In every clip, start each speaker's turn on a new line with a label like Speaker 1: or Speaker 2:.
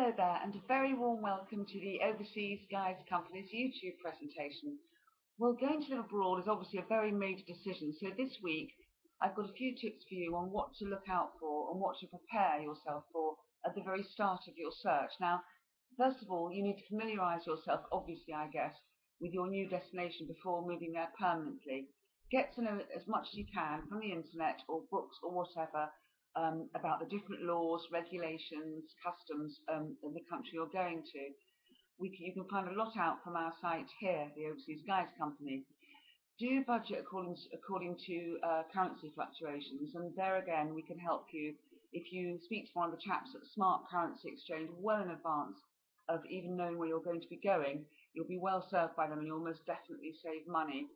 Speaker 1: Hello there, and a very warm welcome to the Overseas Guides Company's YouTube presentation. Well, going to live abroad is obviously a very major decision, so this week I've got a few tips for you on what to look out for and what to prepare yourself for at the very start of your search. Now, first of all, you need to familiarise yourself, obviously, I guess, with your new destination before moving there permanently. Get to know as much as you can from the internet or books or whatever about the different laws, regulations, customs in the country you're going to. You can find a lot out from our site here, the Overseas Guides Company. Do budget according to currency fluctuations, and there again we can help you if you speak to one of the chaps at Smart Currency Exchange well in advance of even knowing where you're going to be going. You'll be well served by them and you'll most definitely save money.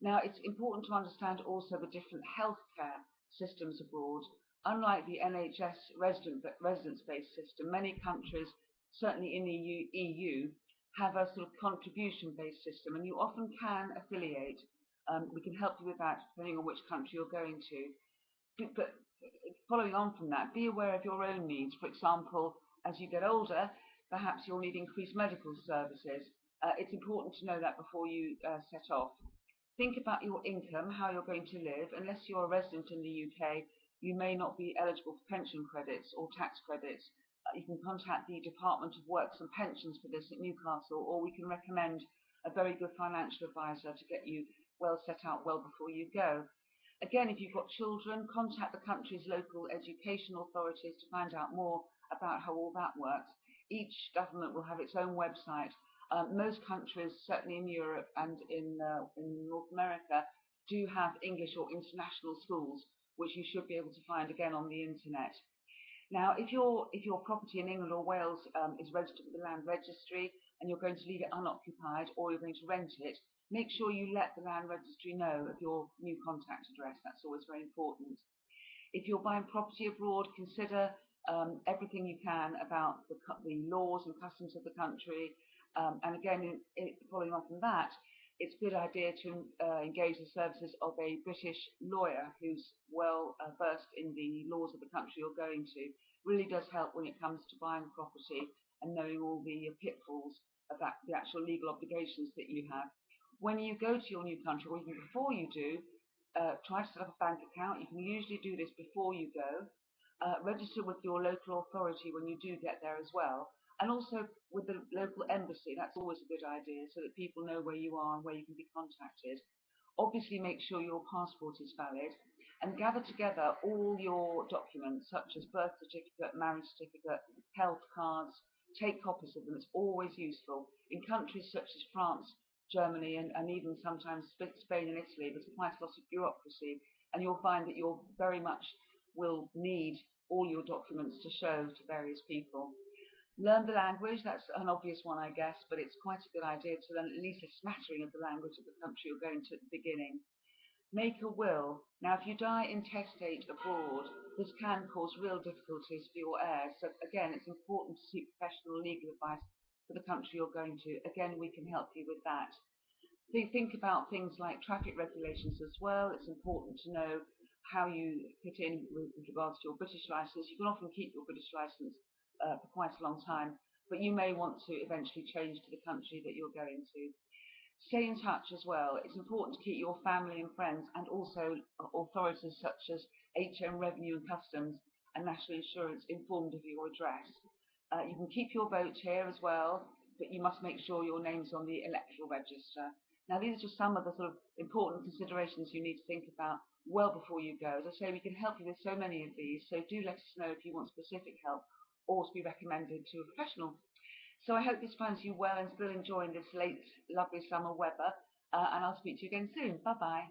Speaker 1: Now, it's important to understand also the different healthcare systems abroad. Unlike the NHS residence-based system, many countries, certainly in the EU, have a sort of contribution-based system, and you often can affiliate. We can help you with that depending on which country you're going to. But following on from that, be aware of your own needs. For example, as you get older, perhaps you'll need increased medical services. It's important to know that before you set off. Think about your income, how you're going to live. Unless you're a resident in the UK, you may not be eligible for pension credits or tax credits. You can contact the Department of Works and Pensions for this at Newcastle, or we can recommend a very good financial advisor to get you well set out well before you go. Again, if you've got children, contact the country's local education authorities to find out more about how all that works. Each government will have its own website. Most countries, certainly in Europe and in North America, do have English or international schools, which you should be able to find again on the internet. Now, if your property in England or Wales is registered with the Land Registry and you're going to leave it unoccupied or you're going to rent it, make sure you let the Land Registry know of your new contact address. That's always very important. If you're buying property abroad, consider everything you can about the laws and customs of the country. And again, following on from that, it's a good idea to engage the services of a British lawyer who's well versed in the laws of the country you're going to. Really does help when it comes to buying property and knowing all the pitfalls of the actual legal obligations that you have. When you go to your new country, or even before you do, try to set up a bank account. You can usually do this before you go. Register with your local authority when you do get there as well. And also with the local embassy, that's always a good idea, so that people know where you are and where you can be contacted. Obviously, make sure your passport is valid, and gather together all your documents, such as birth certificate, marriage certificate, health cards. Take copies of them. It's always useful. In countries such as France, Germany, and even sometimes Spain and Italy, there's quite a lot of bureaucracy, and you'll find that you'll very much will need all your documents to show to various people. Learn the language, that's an obvious one, I guess, but it's quite a good idea to learn at least a smattering of the language of the country you're going to at the beginning. Make a will. Now, if you die intestate abroad, this can cause real difficulties for your heirs. So again, it's important to seek professional legal advice for the country you're going to. Again, we can help you with that. Think about things like traffic regulations as well. It's important to know how you fit in with regards to your British license. You can often keep your British license for quite a long time, but you may want to eventually change to the country that you're going to. Stay in touch as well. It's important to keep your family and friends and also authorities such as HM Revenue and Customs and National Insurance informed of your address. You can keep your vote here as well, but you must make sure your name's on the electoral register. Now, these are just some of the sort of important considerations you need to think about well before you go. As I say, we can help you with so many of these, so do let us know if you want specific help or to be recommended to a professional. So I hope this finds you well and still enjoying this late, lovely summer weather, and I'll speak to you again soon. Bye-bye.